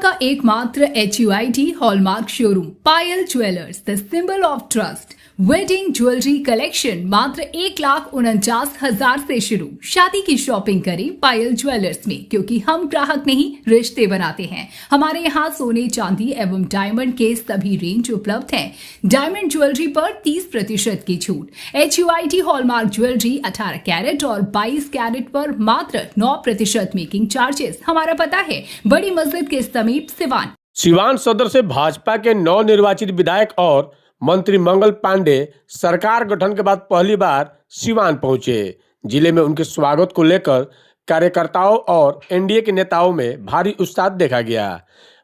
का एकमात्र HUID hallmark showroom Payal jewellers, the symbol of trust. Wedding jewellery collection मात्र 1,49,000 से शुरू। शादी की शॉपिंग करें पायल ज्वेलर्स में, क्योंकि हम ग्राहक नहीं रिश्ते बनाते हैं। हमारे यहाँ सोने चांदी एवं डायमंड के सभी रेंज उपलब्ध हैं। डायमंड ज्वेलरी पर 30% की छूट। HUID हॉलमार्क ज्वेलरी 18 कैरेट और 22 कैरेट पर मात्र 9% मेकिंग चार्जेस। हमारा पता है बड़ी मस्जिद के समीप सिवान। सिवान सदर से भाजपा के नवनिर्वाचित विधायक और मंत्री मंगल पांडे सरकार गठन के बाद पहली बार सिवान पहुंचे। जिले में उनके स्वागत को लेकर कार्यकर्ताओं और एनडीए के नेताओं में भारी उत्साह देखा गया।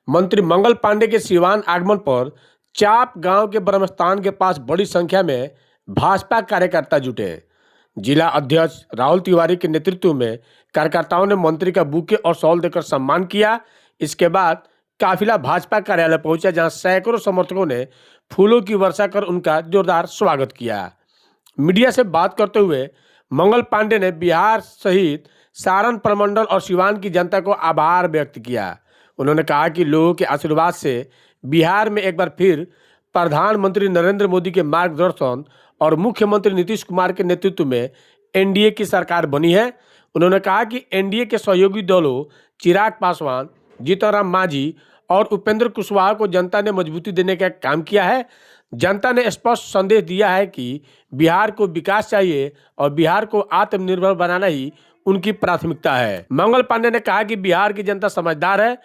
मंत्री मंगल पांडे के सिवान आगमन पर चाप गांव के ब्रह्मस्थान के पास बड़ी संख्या में भाजपा कार्यकर्ता जुटे। जिला अध्यक्ष राहुल तिवारी के नेतृत्व में कार्यकर्ताओं ने मंत्री का बुके और शॉल देकर सम्मान किया। इसके बाद काफिला भाजपा कार्यालय पहुंचा, जहां सैकड़ों समर्थकों ने फूलों की वर्षा कर उनका जोरदार स्वागत किया। मीडिया से बात करते हुए मंगल पांडे ने बिहार सहित सारण प्रमंडल और सिवान की जनता को आभार व्यक्त किया। उन्होंने कहा कि लोगों के आशीर्वाद से बिहार में एक बार फिर प्रधानमंत्री नरेंद्र मोदी के मार्गदर्शन और मुख्यमंत्री नीतीश कुमार के नेतृत्व में एनडीए की सरकार बनी है। उन्होंने कहा कि एनडीए के सहयोगी दलों चिराग पासवान, जीतन राम मांझी और उपेंद्र कुशवाहा को जनता ने मजबूती देने का काम किया है। जनता ने स्पष्ट संदेश दिया है कि बिहार को विकास चाहिए और बिहार को आत्मनिर्भर बनाना ही उनकी प्राथमिकता है। मंगल पांडे ने कहा कि बिहार की जनता समझदार है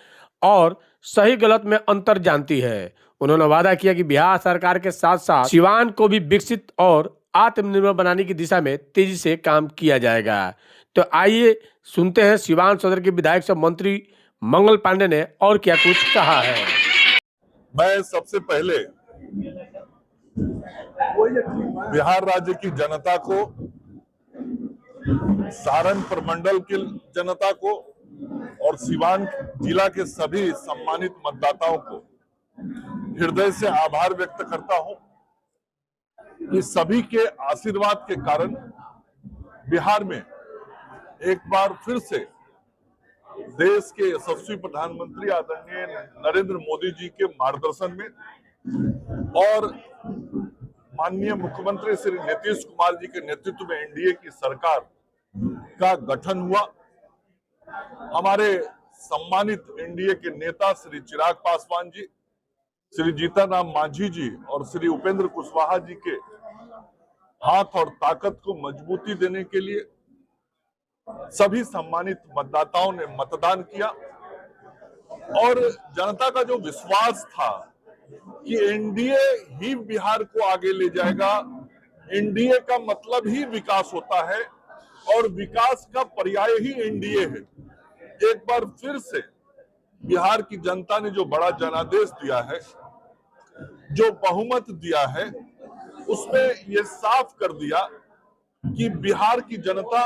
और सही गलत में अंतर जानती है। उन्होंने वादा किया कि बिहार सरकार के साथ साथ सिवान को भी विकसित और आत्मनिर्भर बनाने की दिशा में तेजी से काम किया जाएगा। तो आइए सुनते हैं सिवान सदर के विधायक से मंत्री मंगल पांडे ने और क्या कुछ कहा है। मैं सबसे पहले बिहार राज्य की जनता को, सारण प्रमंडल की जनता को और सिवान जिला के सभी सम्मानित मतदाताओं को हृदय से आभार व्यक्त करता हूं कि सभी के आशीर्वाद के कारण बिहार में एक बार फिर से देश के यशस्वी प्रधानमंत्री आदरणीय नरेंद्र मोदी जी के मार्गदर्शन में और माननीय मुख्यमंत्री श्री नीतीश कुमार जी के नेतृत्व में एनडीए की सरकार का गठन हुआ। हमारे सम्मानित एनडीए के नेता श्री चिराग पासवान जी, श्री जीतन राम मांझी जी और श्री उपेंद्र कुशवाहा जी के हाथ और ताकत को मजबूती देने के लिए सभी सम्मानित मतदाताओं ने मतदान किया और जनता का जो विश्वास था कि एनडीए ही बिहार को आगे ले जाएगा, एनडीए का मतलब ही विकास होता है और विकास का पर्याय ही एनडीए है। एक बार फिर से बिहार की जनता ने जो बड़ा जनादेश दिया है, जो बहुमत दिया है, उसमें यह साफ कर दिया कि बिहार की जनता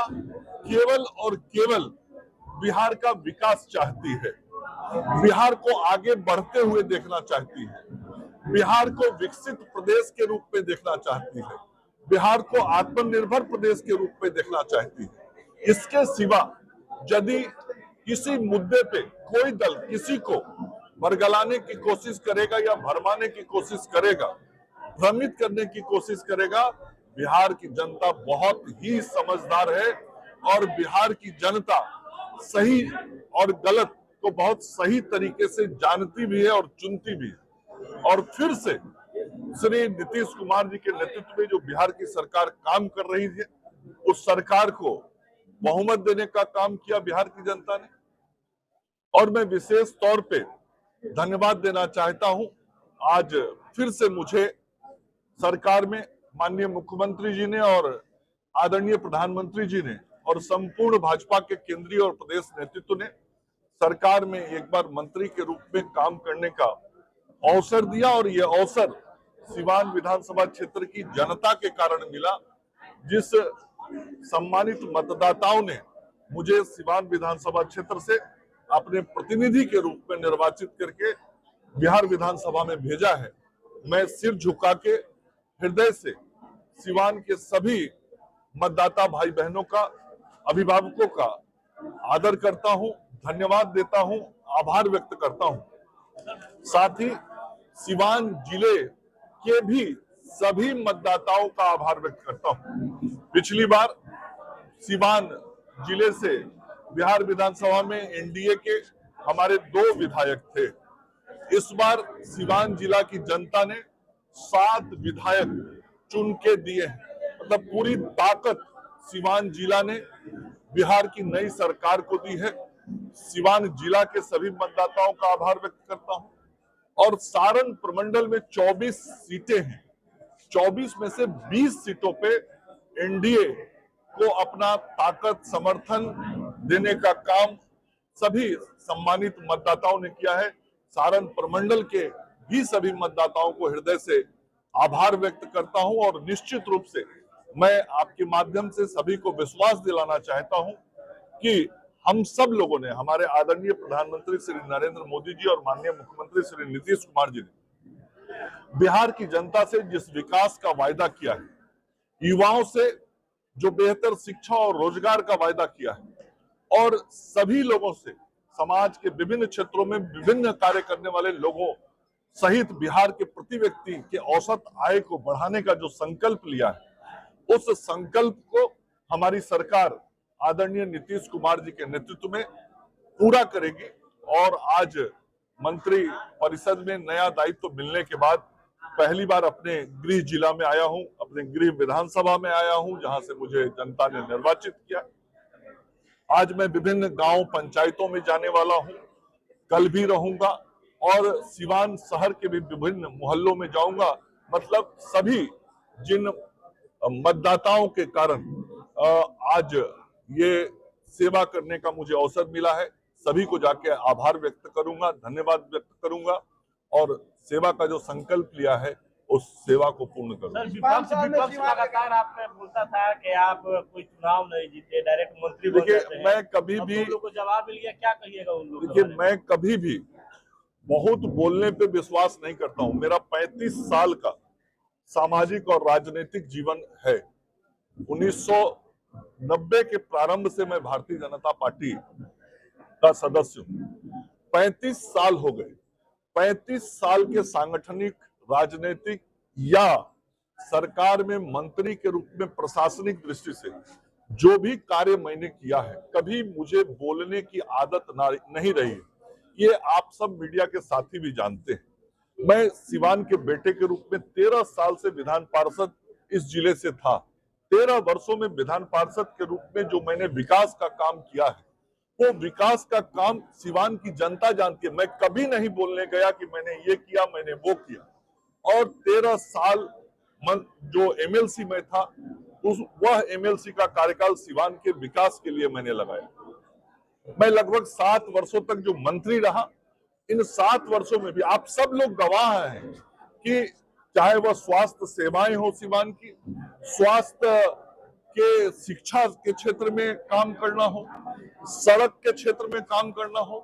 केवल और केवल बिहार का विकास चाहती है, बिहार को आगे बढ़ते हुए देखना चाहती है, बिहार को विकसित प्रदेश के रूप में देखना चाहती है, बिहार को आत्मनिर्भर प्रदेश के रूप में देखना चाहती है। इसके सिवा यदि किसी मुद्दे पे कोई दल किसी को बरगलाने की कोशिश करेगा या भरमाने की कोशिश करेगा, भ्रमित करने की कोशिश करेगा, बिहार की जनता बहुत ही समझदार है और बिहार की जनता सही और गलत को बहुत सही तरीके से जानती भी है और चुनती भी है। और फिर से श्री नीतीश कुमार जी के नेतृत्व में जो बिहार की सरकार काम कर रही है, उस सरकार को बहुमत देने का काम किया बिहार की जनता ने। और मैं विशेष तौर पे धन्यवाद देना चाहता हूं, आज फिर से मुझे सरकार में माननीय मुख्यमंत्री जी ने और आदरणीय प्रधानमंत्री जी ने और संपूर्ण भाजपा के केंद्रीय और प्रदेश नेतृत्व ने सरकार में एक बार मंत्री के रूप में काम करने का अवसर दिया और ये अवसर सिवान विधानसभा क्षेत्र की जनता के कारण मिला, जिस सम्मानित मतदाताओं ने मुझे सिवान विधानसभा क्षेत्र से अपने प्रतिनिधि के रूप में निर्वाचित करके बिहार विधानसभा में भेजा है। मैं सिर झुका के हृदय से सिवान के सभी मतदाता भाई बहनों का, अभिभावकों का आदर करता हूं, धन्यवाद देता हूं, आभार व्यक्त करता हूं। साथ ही सिवान जिले के भी सभी मतदाताओं का आभार व्यक्त करता हूं। पिछली बार सिवान जिले से बिहार विधानसभा में एनडीए के हमारे 2 विधायक थे। इस बार सिवान जिला की जनता ने 7 विधायक चुन के दिए हैं। मतलब पूरी ताकत सिवान जिला ने बिहार की नई सरकार को दी है। सिवान जिला के सभी मतदाताओं का आभार व्यक्त करता हूं। और सारण प्रमंडल में 24 सीटें हैं। 24 में से 20 सीटों पे एनडीए को अपना ताकत समर्थन देने का काम सभी सम्मानित मतदाताओं ने किया है। सारण प्रमंडल के भी सभी मतदाताओं को हृदय से आभार व्यक्त करता हूं और निश्चित रूप से मैं आपके माध्यम से सभी को विश्वास दिलाना चाहता हूं कि हम सब लोगों ने, हमारे आदरणीय प्रधानमंत्री श्री नरेंद्र मोदी जी और माननीय मुख्यमंत्री श्री नीतीश कुमार जी ने बिहार की जनता से जिस विकास का वायदा किया है, युवाओं से जो बेहतर शिक्षा और रोजगार का वायदा किया है और सभी लोगों से समाज के विभिन्न क्षेत्रों में विभिन्न कार्य करने वाले लोगों सहित बिहार के प्रति व्यक्ति के औसत आय को बढ़ाने का जो संकल्प लिया है, उस संकल्प को हमारी सरकार आदरणीय नीतीश कुमार जी के नेतृत्व में पूरा करेगी। और आज मंत्री परिषद में नया दायित्व मिलने के बाद पहली बार अपने गृह जिला में आया हूं, अपने गृह विधानसभा में आया हूं, जहां से मुझे जनता ने निर्वाचित किया। आज मैं विभिन्न गांव पंचायतों में जाने वाला हूं, कल भी रहूंगा और सिवान शहर के भी विभिन्न मोहल्लों में जाऊंगा। मतलब सभी जिन मतदाताओं के कारण आज ये सेवा करने का मुझे अवसर मिला है, सभी को जाके आभार व्यक्त करूंगा, धन्यवाद व्यक्त करूंगा और सेवा का जो संकल्प लिया है उस सेवा को पूर्ण करूंगा। विपक्ष लगातार आपने बोलता था कि आप कोई चुनाव नहीं जीते, डायरेक्ट मंत्री बन जाते हैं। मैं कभी भी लोगों को जवाब लिया, क्या कहिएगा उन लोगों को? देखिए, मैं कभी भी बहुत बोलने पे विश्वास नहीं करता हूं। मेरा 35 साल का सामाजिक और राजनीतिक जीवन है। 1990 के प्रारंभ से मैं भारतीय जनता पार्टी का सदस्य हूं। 35 साल हो गए। 35 साल के सांगठनिक, राजनीतिक या सरकार में मंत्री के रूप में प्रशासनिक दृष्टि से जो भी कार्य मैंने किया है, कभी मुझे बोलने की आदत नहीं रही। ये आप सब मीडिया के साथी भी जानते हैं। मैं सिवान के बेटे के रूप में 13 साल से विधान पार्षद इस जिले से था। 13 वर्षों में विधान पार्षद के रूप में जो मैंने विकास का काम किया है, वो विकास का काम सिवान की जनता जानती है। मैं कभी नहीं बोलने गया कि मैंने ये किया, मैंने वो किया। और 13 साल जो एमएलसी में था, वह एमएलसी का कार्यकाल सिवान के विकास के लिए मैंने लगाया। मैं लगभग 7 वर्षों तक जो मंत्री रहा, इन 7 वर्षों में भी आप सब लोग गवाह हैं कि चाहे वह स्वास्थ्य सेवाएं हो सिवान की, स्वास्थ्य के, शिक्षा के क्षेत्र में काम करना हो, सड़क के क्षेत्र में काम करना हो,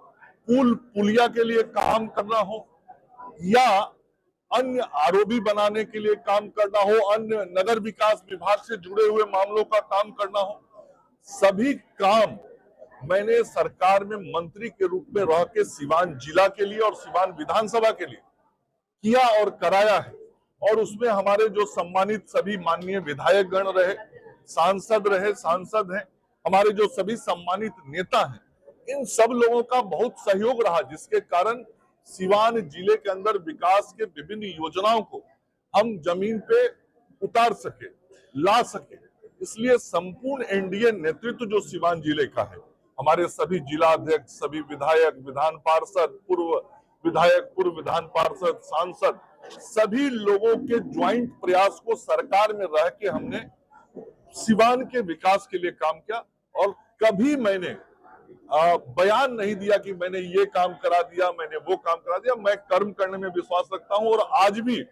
पुल पुलिया के लिए काम करना हो, या अन्य आरओबी बनाने के लिए काम करना हो, अन्य नगर विकास विभाग से जुड़े हुए मामलों का काम करना हो, सभी काम मैंने सरकार में मंत्री के रूप में रह के सिवान जिला के लिए और सिवान विधानसभा के लिए किया और कराया है। और उसमें हमारे जो सम्मानित सभी माननीय विधायक गण रहे, सांसद हैं, हमारे जो सभी सम्मानित नेता हैं, इन सब लोगों का बहुत सहयोग रहा, जिसके कारण सिवान जिले के अंदर विकास के विभिन्न योजनाओं को हम जमीन पे उतार सके, ला सके। इसलिए संपूर्ण एनडीए नेतृत्व जो सिवान जिले का है, हमारे सभी जिला अध्यक्ष, सभी विधायक, विधान पार्षद, पूर्व विधायक, पूर्व विधान पार्षद, सांसद, सभी लोगों के ज्वाइंट प्रयास को सरकार में रह के हमने सिवान के विकास के लिए काम किया। और कभी मैंने बयान नहीं दिया कि मैंने ये काम करा दिया, मैंने वो काम करा दिया। मैं कर्म करने में विश्वास रखता हूं और आज भी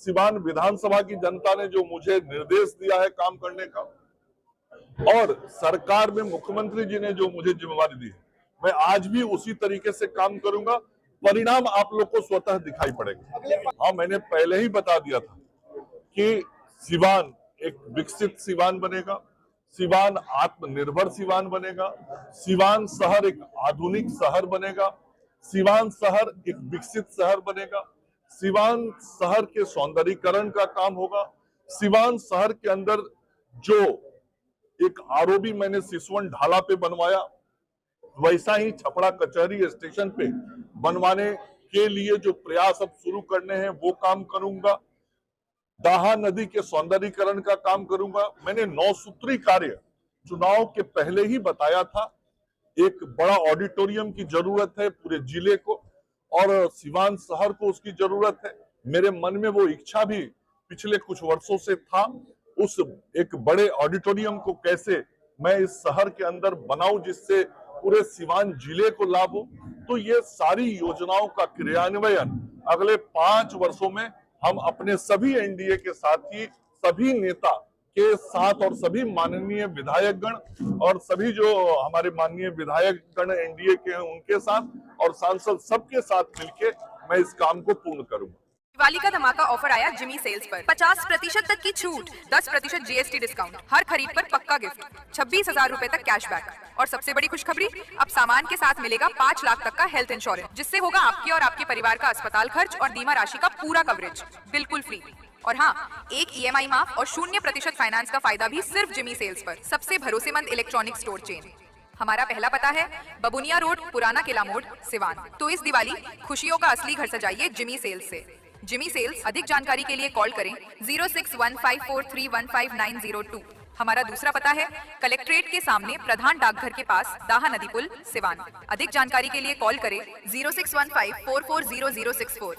सिवान विधानसभा की जनता ने जो मुझे निर्देश दिया है काम करने का, और सरकार में मुख्यमंत्री जी ने जो मुझे जिम्मेवारी दी है, मैं आज भी उसी तरीके से काम करूंगा। परिणाम आप लोग को स्वतः दिखाई पड़ेगा। हाँ, मैंने पहले ही बता दिया था कि सिवान एक विकसित सिवान बनेगा, सिवान आत्मनिर्भर सिवान बनेगा, सिवान शहर एक आधुनिक शहर बनेगा, सिवान शहर एक विकसित शहर बनेगा। सिवान शहर के सौंदर्यीकरण का काम होगा। सिवान शहर के अंदर जो एक आरओबी मैंने सिसवन ढाला पे बनवाया, वैसा ही छपरा कचहरी स्टेशन पे बनवाने के लिए जो प्रयास अब शुरू करने हैं वो काम करूंगा। दाहा नदी के सौंदर्यीकरण का काम करूंगा। मैंने 9 सूत्री कार्य चुनाव के पहले ही बताया था। एक बड़ा ऑडिटोरियम की जरूरत है पूरे जिले को और सिवान शहर को उसकी जरूरत है। मेरे मन में वो इच्छा भी पिछले कुछ वर्षों से था, उस एक बड़े ऑडिटोरियम को कैसे मैं इस शहर के अंदर बनाऊं जिससे पूरे सिवान जिले को लाभ हो। तो ये सारी योजनाओं का क्रियान्वयन अगले 5 वर्षों में हम अपने सभी एनडीए के साथी, सभी नेता के साथ और सभी माननीय विधायकगण और सभी जो हमारे माननीय विधायकगण एनडीए के हैं उनके साथ और सांसद सबके साथ मिलके मैं इस काम को पूर्ण करूंगा। दिवाली का धमाका ऑफर आया जिमी सेल्स पर 50% तक की छूट, 10% जीएसटी डिस्काउंट, हर खरीद पर पक्का गिफ्ट, 26,000 रुपए तक कैशबैक और सबसे बड़ी खुशखबरी, अब सामान के साथ मिलेगा 5 लाख तक का हेल्थ इंश्योरेंस, जिससे होगा आपके और आपके परिवार का अस्पताल खर्च और बीमा राशि का पूरा कवरेज बिल्कुल फ्री। और हाँ, एक ईएमआई माफ और 0% फाइनेंस का फायदा भी सिर्फ जिमी सेल्स पर। सबसे भरोसेमंद इलेक्ट्रॉनिक स्टोर चेन। हमारा पहला पता है बबुनिया रोड, पुराना किला मोड़, सिवान। तो इस दिवाली खुशियों का असली घर सजाइए जिमी सेल्स से। Jimmy Sales. अधिक जानकारी के लिए कॉल करें 0615431592। हमारा दूसरा पता है कलेक्ट्रेट के सामने प्रधान डाकघर के पास, दाहा नदी पुल, सिवान। अधिक जानकारी के लिए कॉल करें 0615440064।